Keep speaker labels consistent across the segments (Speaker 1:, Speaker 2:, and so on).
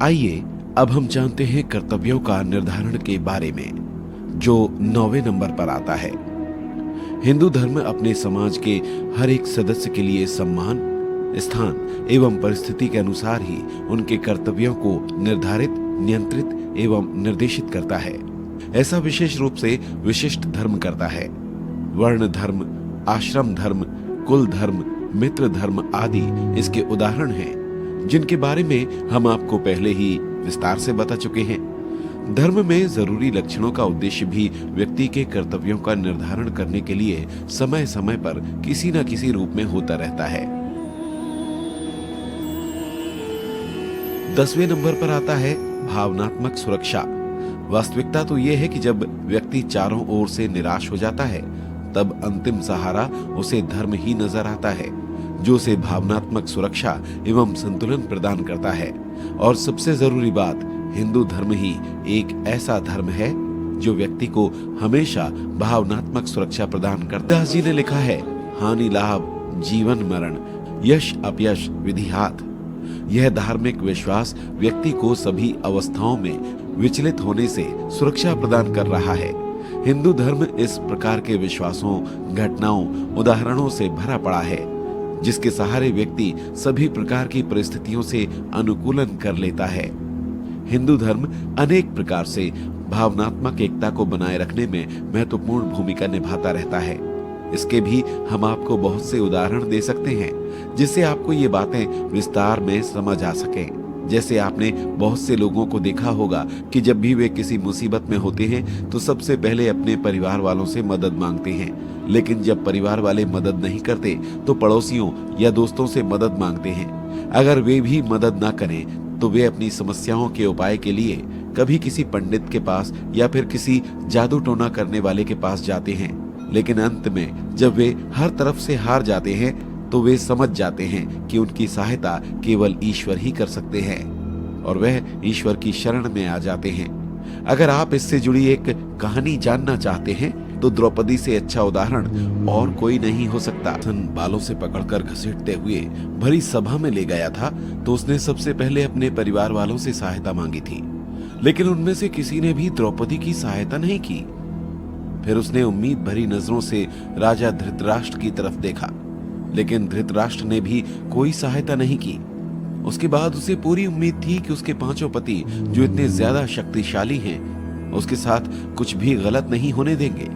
Speaker 1: आइए अब हम जानते हैं कर्तव्यों का निर्धारण के बारे में, जो 9वें नंबर पर आता है। हिंदू धर्म अपने समाज के हर एक सदस्य के लिए सम्मान, स्थान एवं परिस्थिति के अनुसार ही उनके कर्तव्यों को निर्धारित, नियंत्रित एवं निर्देशित करता है। ऐसा विशेष रूप से विशिष्ट धर्म करता है। वर्ण धर्म, आश्रम धर्म, कुल धर्म, मित्र धर्म आदि इसके उदाहरण हैं, जिनके बारे में हम आपको पहले ही विस्तार से बता चुके हैं। धर्म में जरूरी लक्षणों का उद्देश्य भी व्यक्ति के कर्तव्यों का निर्धारण करने के लिए समय समय पर किसी न किसी रूप में होता रहता है। 10वें नंबर पर आता है भावनात्मक सुरक्षा। वास्तविकता तो यह है कि जब व्यक्ति चारों ओर से निराश हो जाता है, तब अंतिम सहारा उसे धर्म ही नजर आता है, जो उसे भावनात्मक सुरक्षा एवं संतुलन प्रदान करता है। और सबसे जरूरी बात, हिंदू धर्म ही एक ऐसा धर्म है जो व्यक्ति को हमेशा भावनात्मक सुरक्षा प्रदान करता है। दास जी ने लिखा है, हानि लाभ, जीवन मरण, यश अपयश, विधि हाथ। यह धार्मिक विश्वास व्यक्ति को सभी अवस्थाओं में विचलित होने से सुरक्षा प्रदान कर रहा है। हिंदू धर्म इस प्रकार के विश्वासों, घटनाओं, उदाहरणों से भरा पड़ा है, जिसके सहारे व्यक्ति सभी प्रकार की परिस्थितियों से अनुकूलन कर लेता है। हिंदू धर्म अनेक प्रकार से भावनात्मक एकता को बनाए रखने में महत्वपूर्ण भूमिका निभाता रहता है। इसके भी हम आपको बहुत से उदाहरण दे सकते हैं, जिससे आपको ये बातें विस्तार में समझ आ सकें। जैसे आपने बहुत से लोगों को देखा होगा कि जब भी वे किसी मुसीबत में होते हैं तो सबसे पहले अपने परिवार वालों से मदद मांगते हैं, लेकिन जब परिवार वाले मदद नहीं करते तो पड़ोसियों या दोस्तों से मदद मांगते हैं। अगर वे भी मदद ना करें तो वे अपनी समस्याओं के उपाय के लिए कभी किसी पंडित के पास या फिर किसी जादू टोना करने वाले के पास जाते हैं। लेकिन अंत में जब वे हर तरफ से हार जाते हैं तो वे समझ जाते हैं कि उनकी सहायता केवल ईश्वर ही कर सकते हैं, और वह ईश्वर की शरण में आ जाते हैं। अगर आप इससे जुड़ी एक कहानी जानना चाहते हैं तो द्रौपदी से अच्छा उदाहरण और कोई नहीं हो सकता। बालों से पकड़कर घसीटते हुए भरी सभा में ले गया था तो उसने सबसे पहले अपने परिवार वालों से सहायता मांगी थी, लेकिन उनमें से किसी ने भी द्रौपदी की सहायता नहीं की। फिर उसने उम्मीद भरी नजरों से राजा धृतराष्ट्र की तरफ देखा, लेकिन धृतराष्ट्र ने भी कोई सहायता नहीं की। उसके बाद उसे पूरी उम्मीद थी कि उसके पांचों पति, जो इतने ज्यादा शक्तिशाली हैं, उसके साथ कुछ भी गलत नहीं होने देंगे,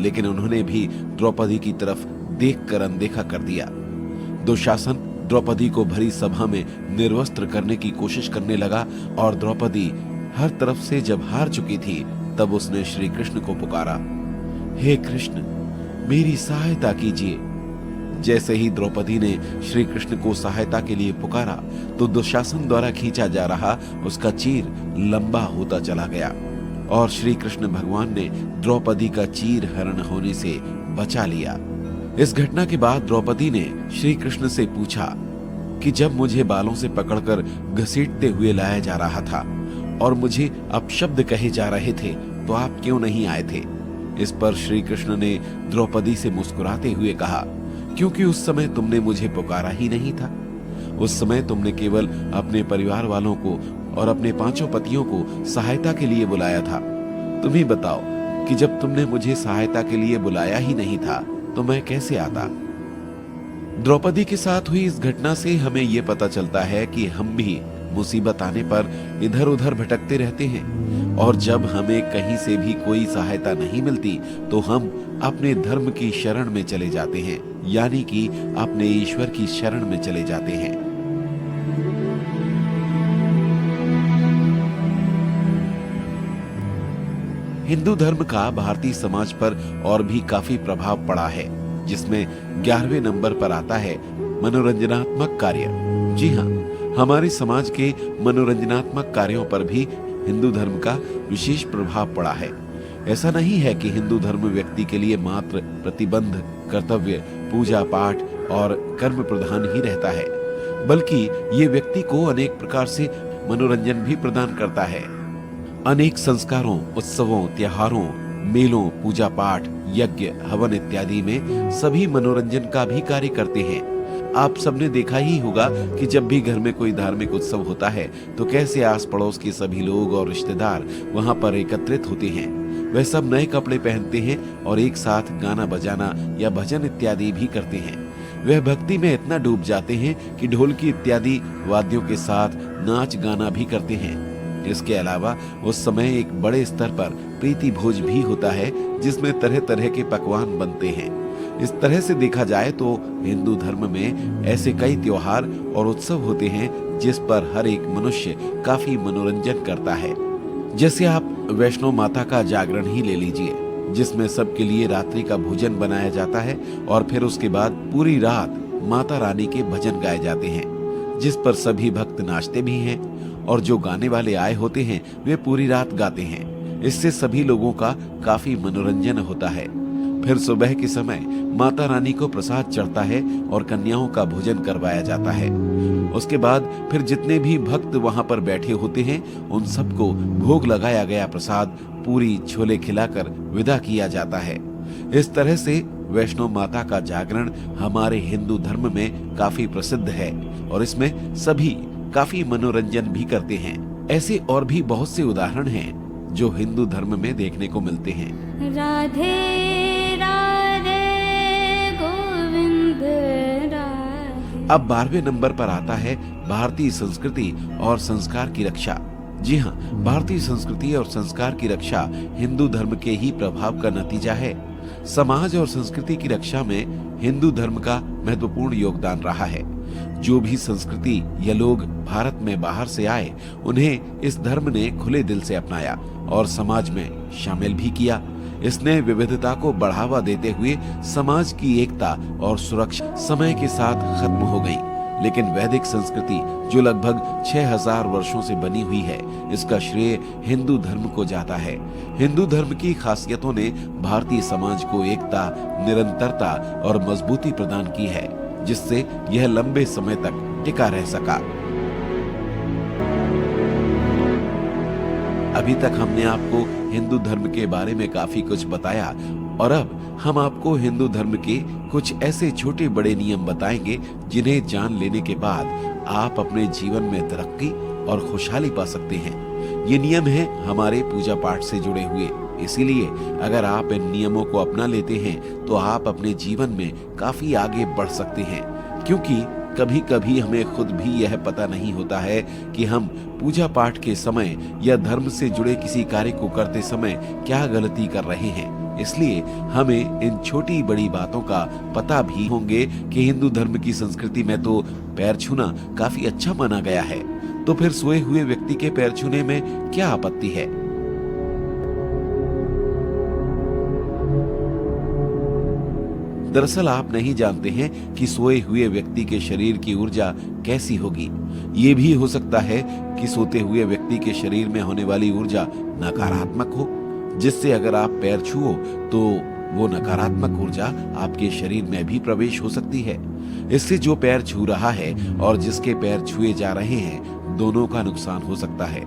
Speaker 1: लेकिन उन्होंने भी द्रौपदी की तरफ देखकर अनदेखा कर दिया। दुशासन द्रौपदी को भरी सभा में निर्वस्त्र करने की कोशिश करने लगा, और द्रौपदी हर तरफ से जब हार चुकी थी तब उसने श्री कृष्ण को पुकारा, हे कृष्ण, मेरी सहायता कीजिए। जैसे ही द्रौपदी ने श्री कृष्ण को सहायता के लिए पुकारा तो दुशासन द्वारा खींचा जा रहा उसका चीर लंबा होता चला गया, और श्री कृष्ण भगवान ने द्रौपदी का चीर हरण होने से बचा लिया। इस घटना के बाद द्रौपदी ने श्री कृष्ण से पूछा कि जब मुझे बालों से पकड़कर घसीटते हुए लाया जा रहा था और मुझे अपशब्द कहे जा रहे थे तो आप क्यों नहीं आए थे? इस पर श्री कृष्ण ने द्रौपदी से मुस्कुराते हुए कहा, क्योंकि उस समय तुमने मुझे पुकारा ही नहीं था। उस समय तुमने केवल अपने परिवार वालों को और अपने पांचों पतियों को सहायता के लिए बुलाया था। तुम ही बताओ कि जब तुमने मुझे सहायता के लिए बुलाया ही नहीं था तो मैं कैसे आता? द्रौपदी के साथ हुई इस घटना से हमें यह पता चलता है कि हम भी मुसीबत आने पर इधर उधर भटकते रहते हैं, और जब हमें कहीं से भी कोई सहायता नहीं मिलती तो हम अपने धर्म की शरण में चले जाते हैं, यानी कि अपने ईश्वर की शरण में चले जाते हैं। हिंदू धर्म का भारतीय समाज पर और भी काफी प्रभाव पड़ा है, जिसमें 11वें नंबर पर आता है मनोरंजनात्मक कार्य। जी हाँ, हमारे समाज के मनोरंजनात्मक कार्यों पर भी हिंदू धर्म का विशेष प्रभाव पड़ा है। ऐसा नहीं है कि हिंदू धर्म व्यक्ति के लिए मात्र प्रतिबंध, कर्तव्य, पूजा पाठ और कर्म प्रधान ही रहता है, बल्कि ये व्यक्ति को अनेक प्रकार से मनोरंजन भी प्रदान करता है। अनेक संस्कारों, उत्सवों, त्योहारों, मेलों, पूजा पाठ, यज्ञ, हवन इत्यादि में सभी मनोरंजन का भी कार्य करते हैं। आप सबने देखा ही होगा कि जब भी घर में कोई धार्मिक उत्सव होता है तो कैसे आस पड़ोस के सभी लोग और रिश्तेदार वहां पर एकत्रित होते हैं। वह सब नए कपड़े पहनते हैं और एक साथ गाना बजाना या भजन इत्यादि भी करते हैं। वह भक्ति में इतना डूब जाते हैं कि ढोलकी इत्यादि वाद्यों के साथ नाच गाना भी करते हैं। इसके अलावा उस समय एक बड़े स्तर पर प्रीति भोज भी होता है, जिसमें तरह तरह के पकवान बनते हैं। इस तरह से देखा जाए तो हिंदू धर्म में ऐसे कई त्योहार और उत्सव होते हैं जिस पर हर एक मनुष्य काफी मनोरंजन करता है। जैसे आप वैष्णो माता का जागरण ही ले लीजिए, जिसमें सबके लिए रात्रि का भोजन बनाया जाता है और फिर उसके बाद पूरी रात माता रानी के भजन गाए जाते हैं, जिस पर सभी भक्त नाचते भी हैं और जो गाने वाले आए होते हैं वे पूरी रात गाते हैं। इससे सभी लोगों का काफी मनोरंजन होता है। फिर सुबह के समय माता रानी को प्रसाद चढ़ता है और कन्याओं का भोजन करवाया जाता है। उसके बाद फिर जितने भी भक्त वहां पर बैठे होते हैं उन सबको भोग लगाया गया प्रसाद पूरी छोले खिलाकर विदा किया जाता है। इस तरह से वैष्णो माता का जागरण हमारे हिंदू धर्म में काफी प्रसिद्ध है और इसमें सभी काफी मनोरंजन भी करते हैं। ऐसे और भी बहुत से उदाहरण हैं जो हिंदू धर्म में देखने को मिलते हैं।
Speaker 2: राधे राधे गोविंद राधे।
Speaker 1: अब 12वें नंबर पर आता है भारतीय संस्कृति और संस्कार की रक्षा। जी हाँ, भारतीय संस्कृति और संस्कार की रक्षा हिंदू धर्म के ही प्रभाव का नतीजा है। समाज और संस्कृति की रक्षा में हिंदू धर्म का महत्वपूर्ण योगदान रहा है। जो भी संस्कृति या लोग भारत में बाहर से आए उन्हें इस धर्म ने खुले दिल से अपनाया और समाज में शामिल भी किया। इसने विविधता को बढ़ावा देते हुए समाज की एकता और सुरक्षा समय के साथ खत्म हो गई। लेकिन वैदिक संस्कृति जो लगभग 6000 वर्षों से बनी हुई है, इसका श्रेय हिंदू धर्म को जाता है। हिंदू धर्म की खासियतों ने भारतीय समाज को एकता, निरंतरता और मजबूती प्रदान की है, जिससे यह लंबे समय तक टिका रह सका। अभी तक हमने आपको हिंदू धर्म के बारे में काफी कुछ बताया और अब हम आपको हिंदू धर्म के कुछ ऐसे छोटे बड़े नियम बताएंगे जिन्हें जान लेने के बाद आप अपने जीवन में तरक्की और खुशहाली पा सकते हैं। ये नियम हैं हमारे पूजा पाठ से जुड़े हुए, इसीलिए अगर आप इन नियमों को अपना लेते हैं तो आप अपने जीवन में काफी आगे बढ़ सकते हैं। क्योंकि कभी कभी हमें खुद भी यह पता नहीं होता है कि हम पूजा पाठ के समय या धर्म से जुड़े किसी कार्य को करते समय क्या गलती कर रहे हैं। इसलिए हमें इन छोटी बड़ी बातों का पता भी होंगे कि हिंदू धर्म की संस्कृति में तो पैर छूना काफी अच्छा माना गया है, तो फिर सोए हुए व्यक्ति के पैर छूने में क्या आपत्ति है। दरअसल आप नहीं जानते हैं कि सोए हुए व्यक्ति के शरीर की ऊर्जा कैसी होगी। ये भी हो सकता है कि सोते हुए व्यक्ति के शरीर में होने वाली ऊर्जा नकारात्मक हो, जिससे अगर आप पैर छुओ तो वो नकारात्मक ऊर्जा आपके शरीर में भी प्रवेश हो सकती है। इससे जो पैर छू रहा है और जिसके पैर छुए जा रहे हैं, दोनों का नुकसान हो सकता है।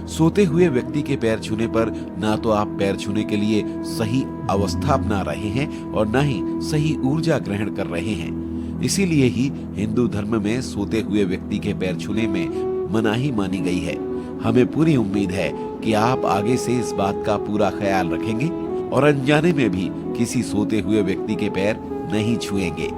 Speaker 1: सोते हुए व्यक्ति के पैर छूने पर ना तो आप पैर छूने के लिए सही अवस्था अपना रहे हैं और ना ही सही ऊर्जा ग्रहण कर रहे हैं। इसीलिए ही हिंदू धर्म में सोते हुए व्यक्ति के पैर छूने में मनाही मानी गई है। हमें पूरी उम्मीद है कि आप आगे से इस बात का पूरा ख्याल रखेंगे और अनजाने में भी किसी सोते हुए व्यक्ति के पैर नहीं छुएंगे।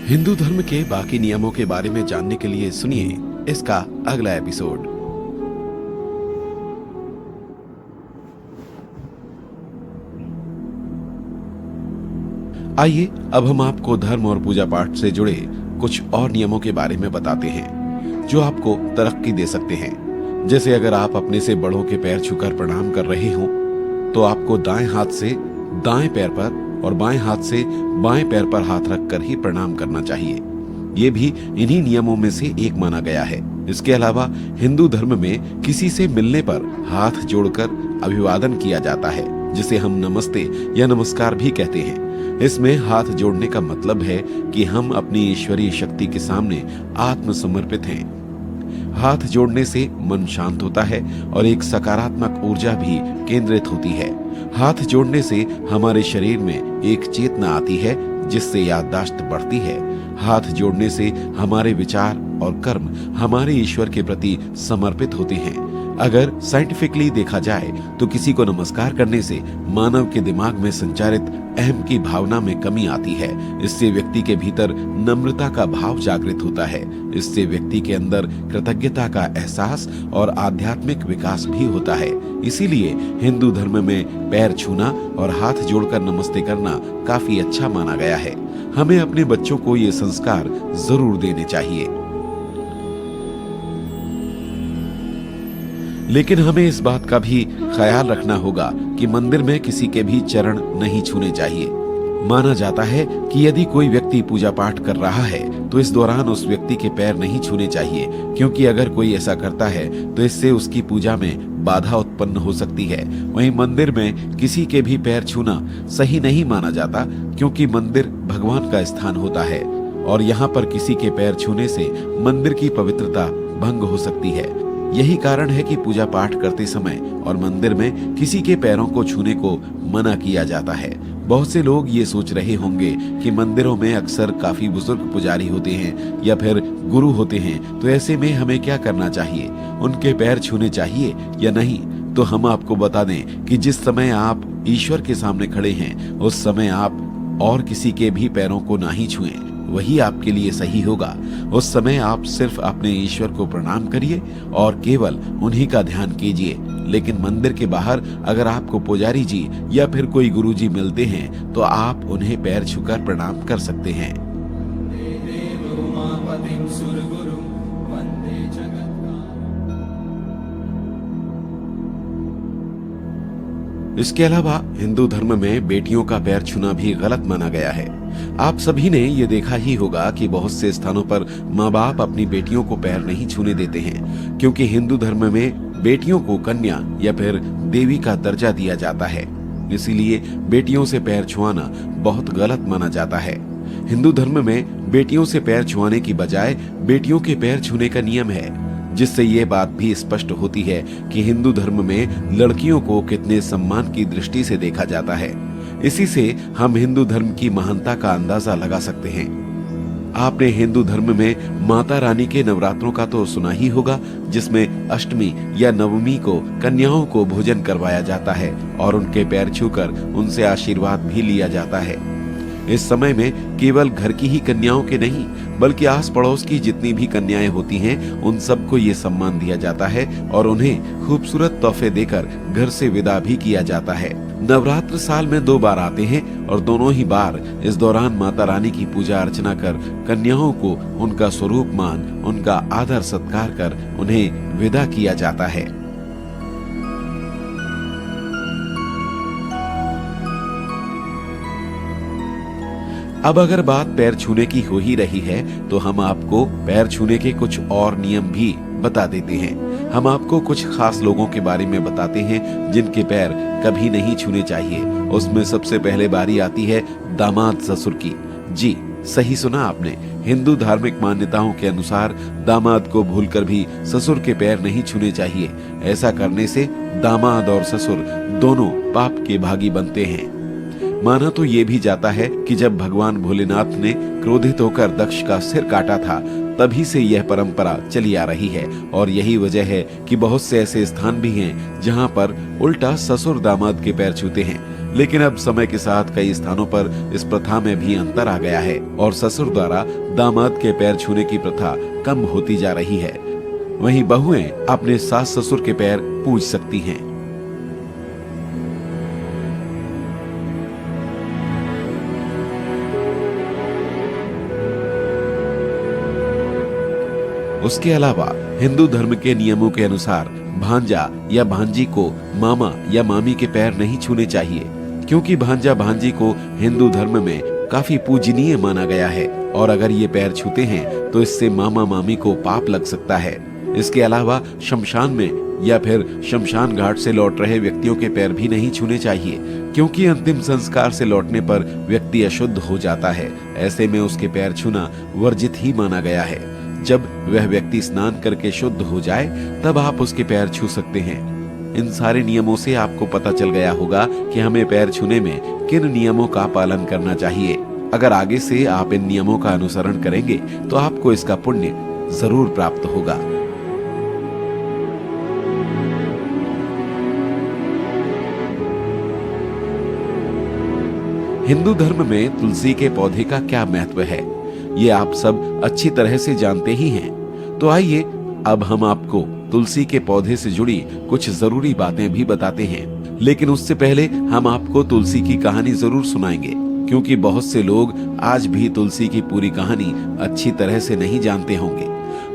Speaker 1: हिंदू धर्म के बाकी नियमों के बारे में जानने के लिए सुनिए इसका अगला एपिसोड। आइए अब हम आपको धर्म और पूजा पाठ से जुड़े कुछ और नियमों के बारे में बताते हैं जो आपको तरक्की दे सकते हैं। जैसे अगर आप अपने से बड़ों के पैर छूकर प्रणाम कर रहे हो तो आपको दाएं हाथ से दाएं पैर पर और बाएं हाथ से बाएं पैर पर हाथ रखकर ही प्रणाम करना चाहिए। ये भी इन्हीं नियमों में से एक माना गया है। इसके अलावा हिंदू धर्म में किसी से मिलने पर हाथ जोड़कर अभिवादन किया जाता है, जिसे हम नमस्ते या नमस्कार भी कहते हैं। इसमें हाथ जोड़ने का मतलब है कि हम अपनी ईश्वरीय शक्ति के सामने आत्मसमर्पित हैं। हाथ जोड़ने से मन शांत होता है और एक सकारात्मक ऊर्जा भी केंद्रित होती है। हाथ जोड़ने से हमारे शरीर में एक चेतना आती है जिससे याददाश्त बढ़ती है। हाथ जोड़ने से हमारे विचार और कर्म हमारे ईश्वर के प्रति समर्पित होते हैं। अगर साइंटिफिकली देखा जाए तो किसी को नमस्कार करने से मानव के दिमाग में संचारित अहम की भावना में कमी आती है। इससे व्यक्ति के भीतर नम्रता का भाव जागृत होता है। इससे व्यक्ति के अंदर कृतज्ञता का एहसास और आध्यात्मिक विकास भी होता है। इसीलिए हिंदू धर्म में पैर छूना और हाथ जोड़कर नमस्ते करना काफी अच्छा माना गया है। हमें अपने बच्चों को ये संस्कार जरूर देने चाहिए। लेकिन हमें इस बात का भी ख्याल रखना होगा कि मंदिर में किसी के भी चरण नहीं छूने चाहिए। माना जाता है कि यदि कोई व्यक्ति पूजा पाठ कर रहा है तो इस दौरान उस व्यक्ति के पैर नहीं छूने चाहिए, क्योंकि अगर कोई ऐसा करता है तो इससे उसकी पूजा में बाधा उत्पन्न हो सकती है। वहीं मंदिर में किसी के भी पैर छूना सही नहीं माना जाता, क्योंकि मंदिर भगवान का स्थान होता है और यहाँ पर किसी के पैर छूने से मंदिर की पवित्रता भंग हो सकती है। यही कारण है कि पूजा पाठ करते समय और मंदिर में किसी के पैरों को छूने को मना किया जाता है। बहुत से लोग ये सोच रहे होंगे कि मंदिरों में अक्सर काफी बुजुर्ग पुजारी होते हैं या फिर गुरु होते हैं, तो ऐसे में हमें क्या करना चाहिए, उनके पैर छूने चाहिए या नहीं? तो हम आपको बता दें कि जिस समय आप ईश्वर के सामने खड़े हैं उस समय आप और किसी के भी पैरों को ना ही छुएं, वही आपके लिए सही होगा। उस समय आप सिर्फ अपने ईश्वर को प्रणाम करिए और केवल उन्हीं का ध्यान कीजिए। लेकिन मंदिर के बाहर अगर आपको पुजारी जी या फिर कोई गुरुजी मिलते हैं तो आप उन्हें पैर छूकर प्रणाम कर सकते हैं। इसके अलावा हिंदू धर्म में बेटियों का पैर छूना भी गलत माना गया है। आप सभी ने ये देखा ही होगा कि बहुत से स्थानों पर माँ बाप अपनी बेटियों को पैर नहीं छूने देते हैं, क्योंकि हिंदू धर्म में बेटियों को कन्या या फिर देवी का दर्जा दिया जाता है। इसीलिए बेटियों से पैर छुआना बहुत गलत माना जाता है। हिंदू धर्म में बेटियों से पैर छुआने की बजाय बेटियों के पैर छूने का नियम है, जिससे ये बात भी स्पष्ट होती है कि हिंदू धर्म में लड़कियों को कितने सम्मान की दृष्टि से देखा जाता है। इसी से हम हिंदू धर्म की महानता का अंदाजा लगा सकते हैं। आपने हिंदू धर्म में माता रानी के नवरात्रों का तो सुना ही होगा, जिसमें अष्टमी या नवमी को कन्याओं को भोजन करवाया जाता है और उनके पैर छूकर उनसे आशीर्वाद भी लिया जाता है। इस समय में केवल घर की ही कन्याओं के नहीं बल्कि आस पड़ोस की जितनी भी कन्याएं होती हैं उन सबको ये सम्मान दिया जाता है और उन्हें खूबसूरत तोहफे देकर घर से विदा भी किया जाता है। नवरात्र साल में 2 बार आते हैं और दोनों ही बार इस दौरान माता रानी की पूजा अर्चना कर कन्याओं को उनका स्वरूप मान उनका आदर सत्कार कर उन्हें विदा किया जाता है। अब अगर बात पैर छूने की हो ही रही है तो हम आपको पैर छूने के कुछ और नियम भी बता देते हैं। हम आपको कुछ खास लोगों के बारे में बताते हैं जिनके पैर कभी नहीं छूने चाहिए। उसमें सबसे पहले बारी आती है दामाद ससुर की। जी सही सुना आपने। हिंदू धार्मिक मान्यताओं के अनुसार दामाद को भूलकर भी ससुर के पैर नहीं छूने चाहिए। ऐसा करने से दामाद और ससुर दोनों पाप के भागी बनते हैं। माना तो ये भी जाता है कि जब भगवान भोलेनाथ ने क्रोधित होकर दक्ष का सिर काटा था तभी से यह परंपरा चली आ रही है और यही वजह है कि बहुत से ऐसे स्थान भी हैं जहां पर उल्टा ससुर दामाद के पैर छूते हैं। लेकिन अब समय के साथ कई स्थानों पर इस प्रथा में भी अंतर आ गया है और ससुर द्वारा दामाद के पैर छूने की प्रथा कम होती जा रही है। वहीं बहुएं अपने सास ससुर के पैर पूज सकती हैं। उसके अलावा हिंदू धर्म के नियमों के अनुसार भांजा या भांजी को मामा या मामी के पैर नहीं छूने चाहिए, क्योंकि भांजा भांजी को हिंदू धर्म में काफी पूजनीय माना गया है और अगर ये पैर छूते हैं तो इससे मामा मामी को पाप लग सकता है। इसके अलावा शमशान में या फिर शमशान घाट से लौट रहे व्यक्तियों के पैर भी नहीं छूने चाहिए, क्योंकि अंतिम संस्कार से लौटने पर व्यक्ति अशुद्ध हो जाता है। ऐसे में उसके पैर छूना वर्जित ही माना गया है। जब वह व्यक्ति स्नान करके शुद्ध हो जाए तब आप उसके पैर छू सकते हैं। इन सारे नियमों से आपको पता चल गया होगा कि हमें पैर छूने में किन नियमों का पालन करना चाहिए। अगर आगे से आप इन नियमों का अनुसरण करेंगे तो आपको इसका पुण्य जरूर प्राप्त होगा। हिंदू धर्म में तुलसी के पौधे का क्या महत्व है, ये आप सब अच्छी तरह से जानते ही हैं। तो आइए अब हम आपको तुलसी के पौधे से जुड़ी कुछ जरूरी बातें भी बताते हैं। लेकिन उससे पहले हम आपको तुलसी की कहानी जरूर सुनाएंगे, क्योंकि बहुत से लोग आज भी तुलसी की पूरी कहानी अच्छी तरह से नहीं जानते होंगे।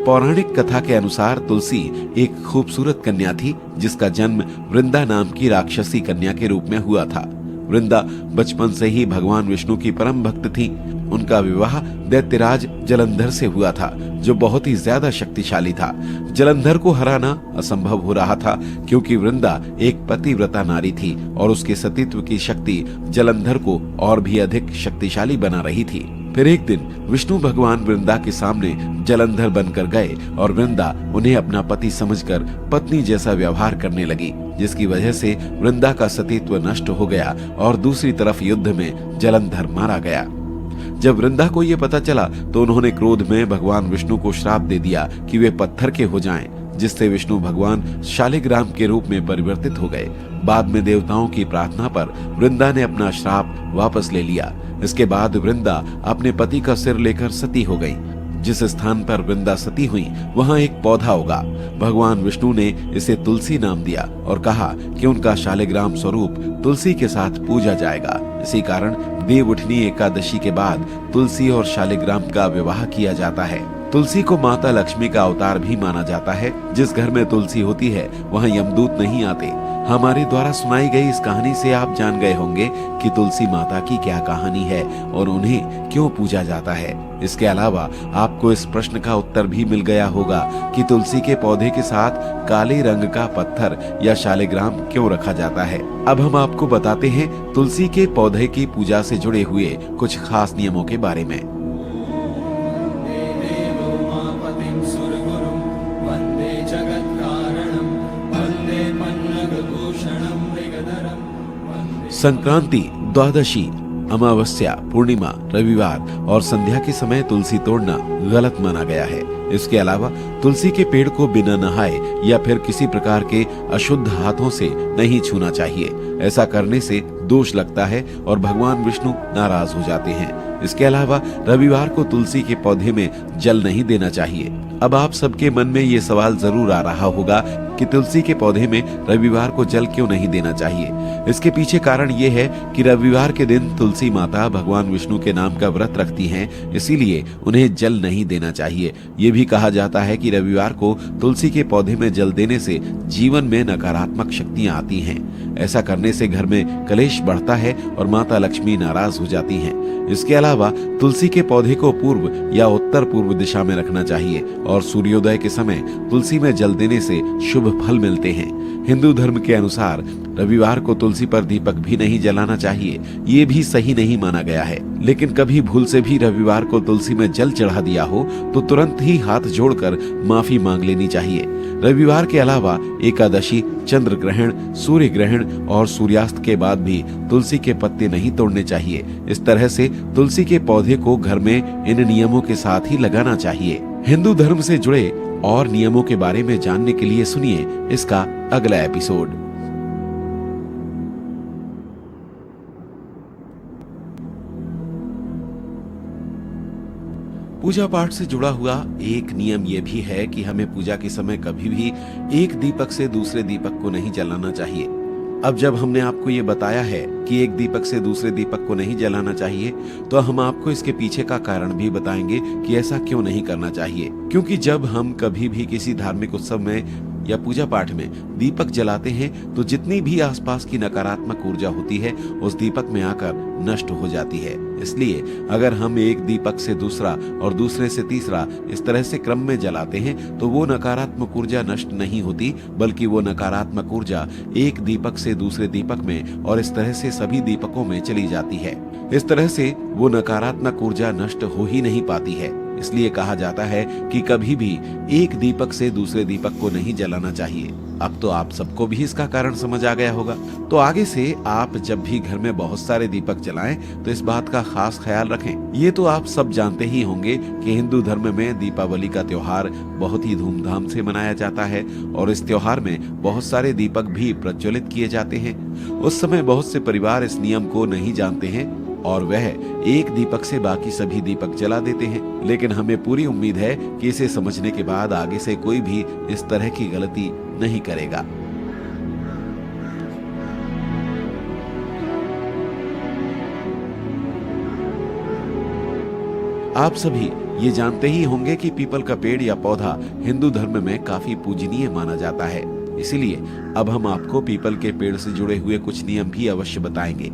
Speaker 1: पौराणिक कथा के अनुसार तुलसी एक खूबसूरत कन्या थी, जिसका जन्म वृंदा नाम की राक्षसी कन्या के रूप में हुआ था। वृंदा बचपन से ही भगवान विष्णु की परम भक्त थी। उनका विवाह दैत्यराज जलंधर से हुआ था, जो बहुत ही ज्यादा शक्तिशाली था। जलंधर को हराना असंभव हो रहा था, क्योंकि वृंदा एक पतिव्रता नारी थी और उसके सतीत्व की शक्ति जलंधर को और भी अधिक शक्तिशाली बना रही थी। फिर एक दिन विष्णु भगवान वृंदा के सामने जलंधर बनकर गए और वृंदा उन्हें अपना पति समझकर पत्नी जैसा व्यवहार करने लगी, जिसकी वजह से वृंदा का सतीत्व नष्ट हो गया और दूसरी तरफ युद्ध में जलंधर मारा गया। जब वृंदा को यह पता चला तो उन्होंने क्रोध में भगवान विष्णु को श्राप दे दिया कि वे पत्थर के हो जाएं, जिससे विष्णु भगवान शालिग्राम के रूप में परिवर्तित हो गए। बाद में देवताओं की प्रार्थना पर वृंदा ने अपना श्राप वापस ले लिया। इसके बाद वृंदा अपने पति का सिर लेकर सती हो गई। जिस स्थान पर वृंदा सती हुई वहां एक पौधा उगा। भगवान विष्णु ने इसे तुलसी नाम दिया और कहा कि उनका शालिग्राम स्वरूप तुलसी के साथ पूजा जाएगा। इसी कारण देवउठनी एकादशी के बाद तुलसी और शालिग्राम का विवाह किया जाता है। तुलसी को माता लक्ष्मी का अवतार भी माना जाता है। जिस घर में तुलसी होती है वहां यमदूत नहीं आते। हमारे द्वारा सुनाई गई इस कहानी से आप जान गए होंगे कि तुलसी माता की क्या कहानी है और उन्हें क्यों पूजा जाता है। इसके अलावा आपको इस प्रश्न का उत्तर भी मिल गया होगा कि तुलसी के पौधे के साथ काले रंग का पत्थर या शालिग्राम क्यों रखा जाता है। अब हम आपको बताते हैं तुलसी के पौधे की पूजा से जुड़े हुए कुछ खास नियमों के बारे में। संक्रांति, द्वादशी, अमावस्या, पूर्णिमा, रविवार और संध्या के समय तुलसी तोड़ना गलत माना गया है। इसके अलावा तुलसी के पेड़ को बिना नहाए या फिर किसी प्रकार के अशुद्ध हाथों से नहीं छूना चाहिए। ऐसा करने से दोष लगता है और भगवान विष्णु नाराज हो जाते हैं। इसके अलावा रविवार को तुलसी के पौधे में जल नहीं देना चाहिए। अब आप सबके मन में ये सवाल जरूर आ रहा होगा कि तुलसी के पौधे में रविवार को जल क्यों नहीं देना चाहिए। इसके पीछे कारण ये है कि रविवार के दिन तुलसी माता भगवान विष्णु के नाम का व्रत रखती हैं, इसीलिए उन्हें जल नहीं देना चाहिए। ये भी कहा जाता है कि रविवार को तुलसी के पौधे में जल देने से जीवन में नकारात्मक शक्तियां आती हैं। ऐसा करने से घर में कलेश बढ़ता है और माता लक्ष्मी नाराज हो जाती हैं। इसके अलावा तुलसी के पौधे को पूर्व या उत्तर पूर्व दिशा में रखना चाहिए और सूर्योदय के समय तुलसी में जल देने से शुभ फल मिलते हैं। हिंदू धर्म के अनुसार रविवार को तुलसी पर दीपक भी नहीं जलाना चाहिए। ये भी सही नहीं माना गया है। लेकिन कभी भूल से भी रविवार को तुलसी में जल चढ़ा दिया हो तो तुरंत ही हाथ जोड़कर माफी मांग लेनी चाहिए। रविवार के अलावा एकादशी, चंद्र ग्रहण, सूर्य ग्रहण और सूर्यास्त के बाद भी तुलसी के पत्ते नहीं तोड़ने चाहिए। इस तरह से तुलसी के पौधे को घर में इन नियमों के साथ ही लगाना चाहिए। हिंदू धर्म से जुड़े और नियमों के बारे में जानने के लिए सुनिए इसका अगला एपिसोड। पूजा पाठ से जुड़ा हुआ एक नियम यह भी है कि हमें पूजा के समय कभी भी एक दीपक से दूसरे दीपक को नहीं जलाना चाहिए। अब जब हमने आपको ये बताया है कि एक दीपक से दूसरे दीपक को नहीं जलाना चाहिए, तो हम आपको इसके पीछे का कारण भी बताएंगे कि ऐसा क्यों नहीं करना चाहिए। क्योंकि जब हम कभी भी किसी धार्मिक उत्सव में या पूजा पाठ में दीपक जलाते हैं तो जितनी भी आसपास की नकारात्मक ऊर्जा होती है उस दीपक में आकर नष्ट हो जाती है। इसलिए अगर हम एक दीपक से दूसरा और दूसरे से तीसरा इस तरह से क्रम में जलाते हैं तो वो नकारात्मक ऊर्जा नष्ट नहीं होती, बल्कि वो नकारात्मक ऊर्जा एक दीपक से दूसरे दीपक में और इस तरह से सभी दीपकों में चली जाती है। इस तरह से वो नकारात्मक ऊर्जा नष्ट हो ही नहीं पाती है। इसलिए कहा जाता है कि कभी भी एक दीपक से दूसरे दीपक को नहीं जलाना चाहिए। अब तो आप सबको भी इसका कारण समझ आ गया होगा। तो आगे से आप जब भी घर में बहुत सारे दीपक जलाएं तो इस बात का खास ख्याल रखें। ये तो आप सब जानते ही होंगे कि हिंदू धर्म में दीपावली का त्योहार बहुत ही धूमधाम से मनाया जाता है और इस त्योहार में बहुत सारे दीपक भी प्रज्वलित किए जाते हैं। उस समय बहुत से परिवार इस नियम को नहीं जानते हैं और वह एक दीपक से बाकी सभी दीपक जला देते हैं। लेकिन हमें पूरी उम्मीद है कि इसे समझने के बाद आगे से कोई भी इस तरह की गलती नहीं करेगा। आप सभी ये जानते ही होंगे कि पीपल का पेड़ या पौधा हिंदू धर्म में काफी पूजनीय माना जाता है। इसीलिए अब हम आपको पीपल के पेड़ से जुड़े हुए कुछ नियम भी अवश्य बताएंगे।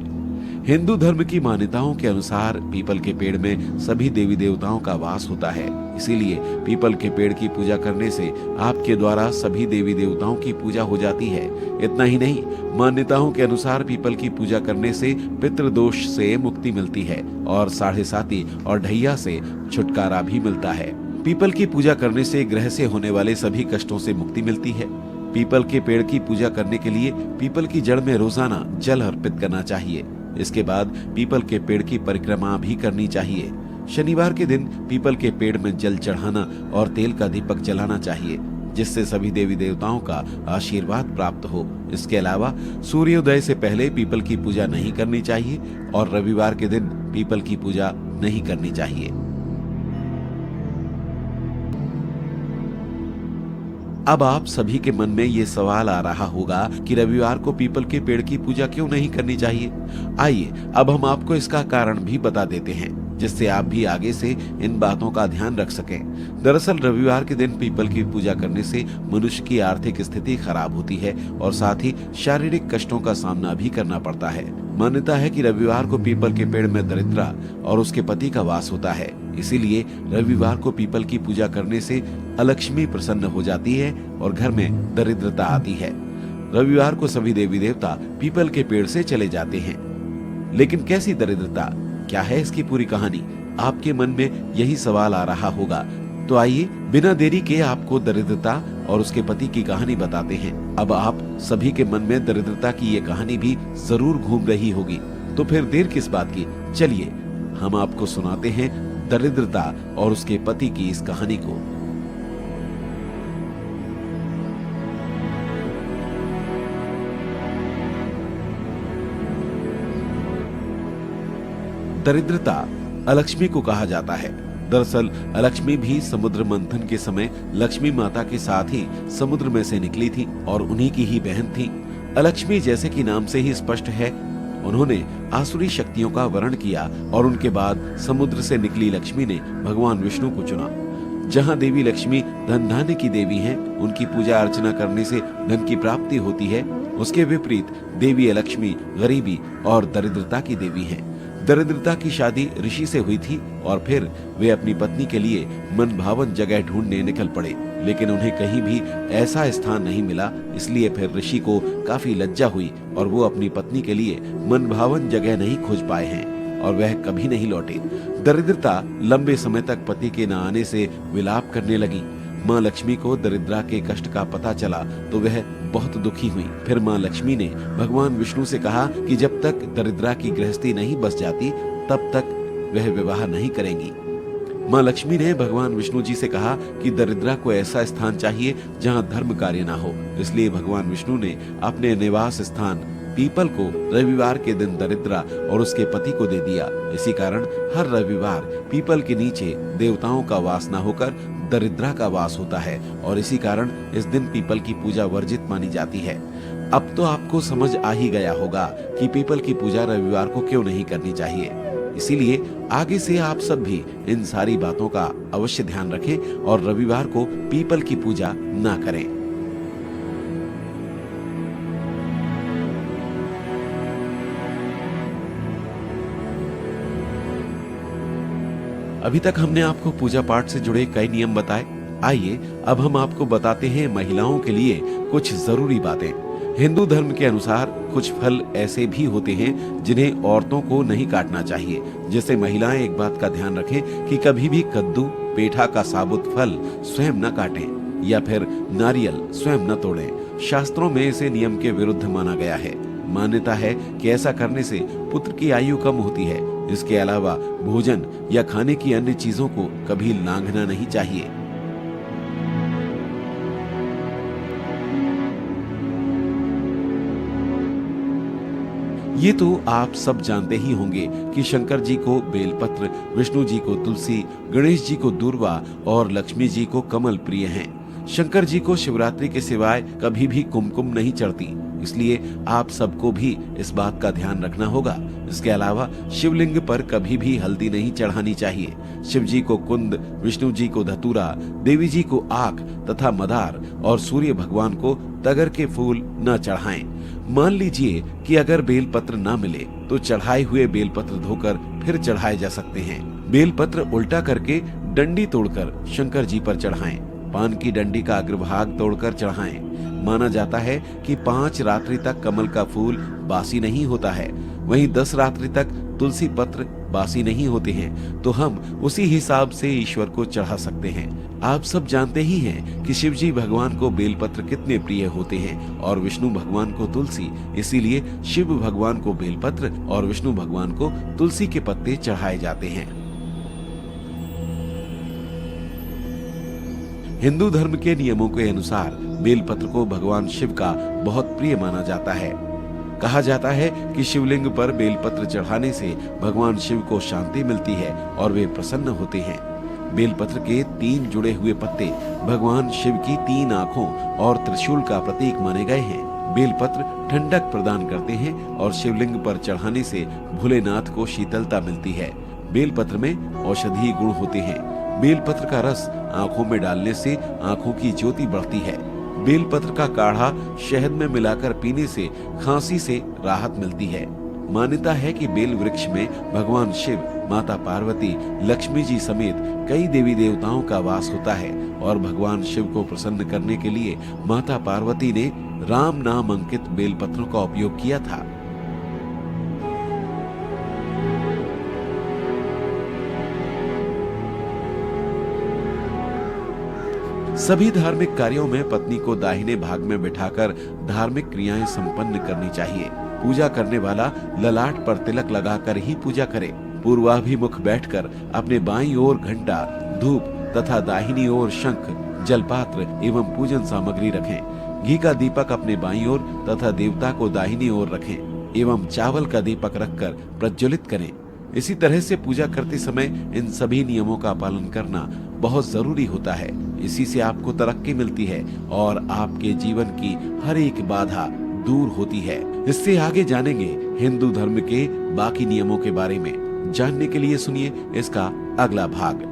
Speaker 1: हिंदू धर्म की मान्यताओं के अनुसार पीपल के पेड़ में सभी देवी देवताओं का वास होता है। इसीलिए पीपल के पेड़ की पूजा करने से आपके द्वारा सभी देवी देवताओं की पूजा हो जाती है। इतना ही नहीं, मान्यताओं के अनुसार पीपल की पूजा करने से पितृदोष से मुक्ति मिलती है और साढ़े साती और ढैया से छुटकारा भी मिलता है। पीपल की पूजा करने से ग्रह से होने वाले सभी कष्टों से मुक्ति मिलती है। पीपल के पेड़ की पूजा करने के लिए पीपल की जड़ में रोजाना जल अर्पित करना चाहिए। इसके बाद पीपल के पेड़ की परिक्रमा भी करनी चाहिए। शनिवार के दिन पीपल के पेड़ में जल चढ़ाना और तेल का दीपक जलाना चाहिए, जिससे सभी देवी देवताओं का आशीर्वाद प्राप्त हो। इसके अलावा सूर्योदय से पहले पीपल की पूजा नहीं करनी चाहिए और रविवार के दिन पीपल की पूजा नहीं करनी चाहिए। अब आप सभी के मन में ये सवाल आ रहा होगा कि रविवार को पीपल के पेड़ की पूजा क्यों नहीं करनी चाहिए। आइए अब हम आपको इसका कारण भी बता देते हैं, जिससे आप भी आगे से इन बातों का ध्यान रख सकें। दरअसल रविवार के दिन पीपल की पूजा करने से मनुष्य की आर्थिक स्थिति खराब होती है और साथ ही शारीरिक कष्टों का सामना भी करना पड़ता है। मान्यता है कि रविवार को पीपल के पेड़ में दरिद्रा और उसके पति का वास होता है। इसीलिए रविवार को पीपल की पूजा करने से अलक्ष्मी प्रसन्न हो जाती है और घर में दरिद्रता आती है। रविवार को सभी देवी देवता पीपल के पेड़ से चले जाते हैं। लेकिन कैसी दरिद्रता, क्या है इसकी पूरी कहानी? आपके मन में यही सवाल आ रहा होगा। तो आइए बिना देरी के आपको दरिद्रता और उसके पति की कहानी बताते हैं। अब आप सभी के मन में दरिद्रता की ये कहानी भी जरूर घूम रही होगी, तो फिर देर किस बात की, चलिए हम आपको सुनाते हैं दरिद्रता और उसके पति की इस कहानी को। दरिद्रता अलक्ष्मी को कहा जाता है। दरअसल अलक्ष्मी भी समुद्र मंथन के समय लक्ष्मी माता के साथ ही समुद्र में से निकली थी और उन्हीं की ही बहन थी। अलक्ष्मी जैसे कि नाम से ही स्पष्ट है, उन्होंने आसुरी शक्तियों का वरण किया और उनके बाद समुद्र से निकली लक्ष्मी ने भगवान विष्णु को चुना। जहाँ देवी लक्ष्मी धन धान्य की देवी हैं, उनकी पूजा अर्चना करने से धन की प्राप्ति होती है। उसके विपरीत देवी लक्ष्मी गरीबी और दरिद्रता की देवी हैं। दरिद्रता की शादी ऋषि से हुई थी और फिर वे अपनी पत्नी के लिए मनभावन जगह ढूंढने निकल पड़े, लेकिन उन्हें कहीं भी ऐसा स्थान नहीं मिला। इसलिए फिर ऋषि को काफी लज्जा हुई और वो अपनी पत्नी के लिए मनभावन जगह नहीं खोज पाए हैं और वह कभी नहीं लौटे। दरिद्रता लंबे समय तक पति के न आने से विलाप करने लगी। माँ लक्ष्मी को दरिद्रा के कष्ट का पता चला तो वह बहुत दुखी हुई। फिर माँ लक्ष्मी ने भगवान विष्णु से कहा कि जब तक दरिद्रा की गृहस्थी नहीं बस जाती तब तक वह विवाह नहीं करेंगी। माँ लक्ष्मी ने भगवान विष्णु जी से कहा कि दरिद्रा को ऐसा स्थान चाहिए जहाँ धर्म कार्य ना हो। इसलिए भगवान विष्णु ने अपने निवास स्थान पीपल को रविवार के दिन दरिद्रा और उसके पति को दे दिया। इसी कारण हर रविवार पीपल के नीचे देवताओं का वास न होकर दरिद्रा का वास होता है और इसी कारण इस दिन पीपल की पूजा वर्जित मानी जाती है। अब तो आपको समझ आ ही गया होगा कि पीपल की पूजा रविवार को क्यों नहीं करनी चाहिए। इसीलिए आगे से आप सब भी इन सारी बातों का अवश्य ध्यान रखें और रविवार को पीपल की पूजा ना करें। अभी तक हमने आपको पूजा पाठ से जुड़े कई नियम बताए। आइए अब हम आपको बताते हैं महिलाओं के लिए कुछ जरूरी बातें। हिंदू धर्म के अनुसार कुछ फल ऐसे भी होते हैं जिन्हें औरतों को नहीं काटना चाहिए। जैसे महिलाएं एक बात का ध्यान रखें कि कभी भी कद्दू, पेठा का साबुत फल स्वयं न काटें या फिर नारियल स्वयं न तोड़ें। शास्त्रों में इसे नियम के विरुद्ध माना गया है। मान्यता है कि ऐसा करने से पुत्र की आयु कम होती है। इसके अलावा भोजन या खाने की अन्य चीजों को कभी लांघना नहीं चाहिए। ये तो आप सब जानते ही होंगे कि शंकर जी को बेलपत्र, विष्णु जी को तुलसी, गणेश जी को दूर्वा और लक्ष्मी जी को कमल प्रिय हैं। शंकर जी को शिवरात्रि के सिवाय कभी भी कुमकुम नहीं चढ़ती, इसलिए आप सबको भी इस बात का ध्यान रखना होगा। इसके अलावा शिवलिंग पर कभी भी हल्दी नहीं चढ़ानी चाहिए। शिव जी को कुंद, विष्णु जी को धतूरा, देवी जी को आक तथा मदार और सूर्य भगवान को तगर के फूल न चढ़ाएं। मान लीजिए कि अगर बेलपत्र ना मिले तो चढ़ाए हुए बेलपत्र धोकर फिर चढ़ाए जा सकते हैं। बेलपत्र उल्टा करके डंडी तोड़कर शंकर जी पर चढ़ाएं। पान की डंडी का अग्रभाग तोड़कर चढ़ाएं। माना जाता है कि 5 रात्रि तक कमल का फूल बासी नहीं होता है, वहीं 10 रात्रि तक तुलसी पत्र बासी नहीं होते हैं, तो हम उसी हिसाब से ईश्वर को चढ़ा सकते हैं। आप सब जानते ही हैं कि शिव जी भगवान को बेलपत्र कितने प्रिय होते हैं और विष्णु भगवान को तुलसी, इसीलिए शिव भगवान को बेलपत्र और विष्णु भगवान को तुलसी के पत्ते चढ़ाए जाते हैं। हिंदू धर्म के नियमों के अनुसार बेलपत्र को भगवान शिव का बहुत प्रिय माना जाता है। कहा जाता है कि शिवलिंग पर बेलपत्र चढ़ाने से भगवान शिव को शांति मिलती है और वे प्रसन्न होते हैं। बेलपत्र के 3 जुड़े हुए पत्ते भगवान शिव की 3 आंखों और त्रिशूल का प्रतीक माने गए हैं। बेलपत्र ठंडक प्रदान करते हैं और शिवलिंग पर चढ़ाने से भोलेनाथ को शीतलता मिलती है। बेलपत्र में औषधीय गुण होते हैं। बेलपत्र का रस आंखों में डालने से आंखों की ज्योति बढ़ती है। बेलपत्र का काढ़ा शहद में मिलाकर पीने से खांसी से राहत मिलती है। मान्यता है कि बेल वृक्ष में भगवान शिव, माता पार्वती, लक्ष्मी जी समेत कई देवी देवताओं का वास होता है और भगवान शिव को प्रसन्न करने के लिए माता पार्वती ने राम नाम अंकित बेलपत्रों का उपयोग किया था। सभी धार्मिक कार्यों में पत्नी को दाहिने भाग में बिठाकर धार्मिक क्रियाएं संपन्न करनी चाहिए। पूजा करने वाला ललाट पर तिलक लगाकर ही पूजा करे। पूर्वाभिमुख बैठकर अपने बाईं ओर घंटा, धूप तथा दाहिनी ओर शंख, जलपात्र एवं पूजन सामग्री रखें। घी का दीपक अपने बाईं ओर तथा देवता को दाहिनी ओर रखें एवं चावल का दीपक रखकर प्रज्वलित करें। इसी तरह से पूजा करते समय इन सभी नियमों का पालन करना बहुत जरूरी होता है। इसी से आपको तरक्की मिलती है और आपके जीवन की हर एक बाधा दूर होती है। इससे आगे जानेंगे हिंदू धर्म के बाकी नियमों के बारे में। जानने के लिए सुनिए इसका अगला भाग।